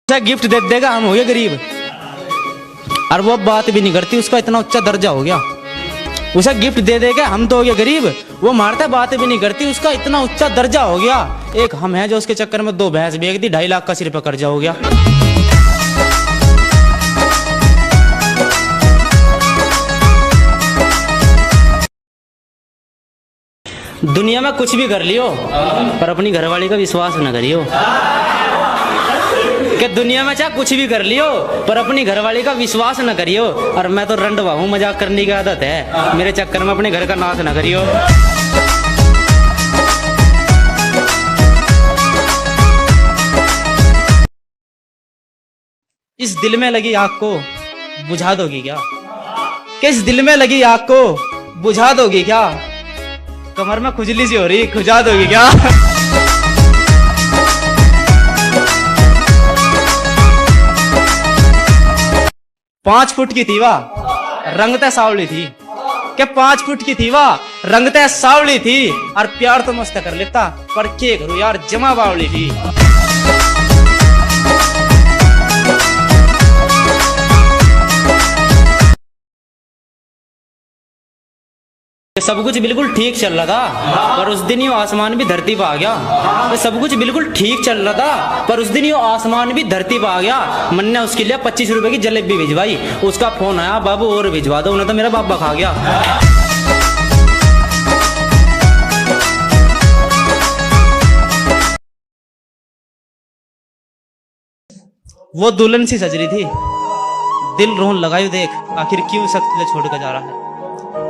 अच्छा गिफ्ट दे देगा, हम हो गए गरीब। और वो बात भी नहीं करती, उसका इतना उच्चा दर्जा हो गया। उसे गिफ्ट दे देगा, हम तो हो गए गरीब, वो मारता बात भी नहीं करती, उसका इतना उच्चा दर्जा हो गया। एक हम हैं जो उसके चक्कर में 2 भैंस बेच दी, 2.5 लाख का सिर पे कर्जा हो गया। दुनिया में कुछ भी कर लियो पर अपनी घरवाली का विश्वास न करियो। कि दुनिया में चाहे कुछ भी कर लियो पर अपनी घरवाली का विश्वास न करियो। और मैं तो रंडवा हूँ, मजाक करने की आदत है, मेरे चक्कर में अपने घर का नाश न करियो। इस दिल में लगी आग को बुझा दोगी क्या? किस दिल में लगी आग को बुझा दोगी क्या? कमर में खुजली सी हो रही, खुजा दोगी क्या? 5 फुट की थी वाह, रंगते सावली थी। क्या 5 फुट की थी वाह, रंगते सावली थी। और प्यार तो मस्त कर लेता, पर क्या करूं यार, जमा बावली थी। सब कुछ बिल्कुल ठीक चल रहा था पर उस दिन ये आसमान भी धरती पे आ गया। सब कुछ बिल्कुल ठीक चल रहा था पर उस दिन ये आसमान भी धरती पे आ गया। मन ने उसके लिए 25 रुपए की जलेबी भिजवाई, उसका फोन आया, बाबू और भिजवा दो, उन्हें तो मेरा बाबा खा गया। वो दुल्हन सी सज रही थी, दिल रोन लगायो देख, आखिर क्यों सख्त छोड़ कर जा रहा है।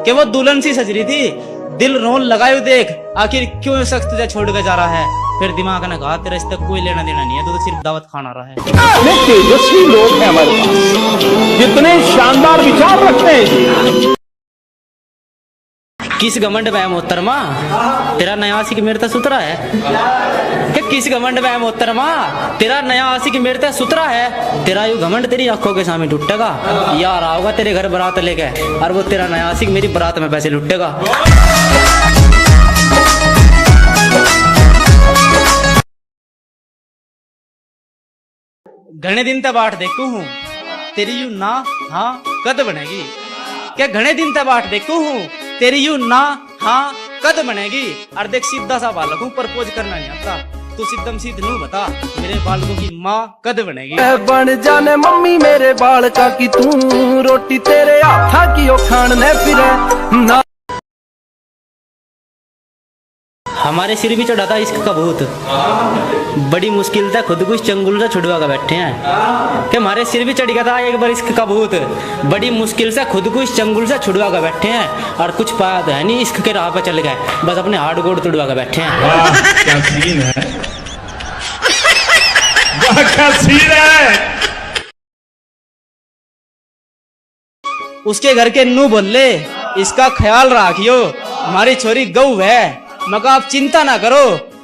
कि वो दुल्हन सी सज रही थी, दिल रोन लगायो देख, आखिर क्यों सख्त तुझे छोड़ कर जा रहा है। फिर दिमाग ने कहा तेरा इससे कोई लेना देना नहीं है, तो सिर्फ दावत खाना रहा है। तेजस्वी लोग हैं हमारे पास, कितने शानदार विचार रखते हैं। किस घमंड में है मोहतरमा, तेरा नया आशिक मेरे तक सुतरा है। कि किस घमंड में है मोहतरमा, तेरा नया आशिक मेरे तक सुतरा है। तेरा यू घमंड तेरी आंखों के सामने टूटेगा, यार आओगा तेरे घर बारात लेके, और वो तेरा नया आशिक मेरी बारात में पैसे लुटेगा। घने दिन तक बाट देखू हूँ तेरी यू ना हाँ कद बनेगी। क्या घने दिन तक बाट देखू हूँ तेरी यू ना हाँ कद बनेगी। और देख सीधा सा बालक हूँ, प्रपोज करना नहीं आता, तू सिद्धम सीध नू बता मेरे बालकों की माँ कद बनेगी। बन जाने मम्मी मेरे बालका की, तू रोटी तेरे हाथा की ओ खाने फिरे ना। हमारे सिर भी चढ़ा था इश्क का भूत, बड़ी मुश्किल से खुद को इस चंगुल से छुड़वा कर बैठे हैं। कि हमारे सिर भी चढ़ गया था एक बार इश्क का भूत, बड़ी मुश्किल से खुद को इस चंगुल से छुड़वा कर बैठे हैं। और कुछ पाया तो है नहीं, इश्क के राह पे चल गए, बस अपने हार्ड गोड़ तुड़वा कर बैठे हैं। क्या सीन है, क्या सीन है। उसके घर के नू बोले इसका ख्याल रखियो, हमारी छोरी गऊ है, मगर आप चिंता ना करो,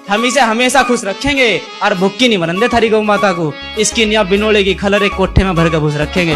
हम इसे हमेशा खुश रखेंगे। और भुक्की नहीं मरन दे थारी गौ माता को, इसकी निया बिनोले की खलर एक कोठे में भर के घुस रखेंगे।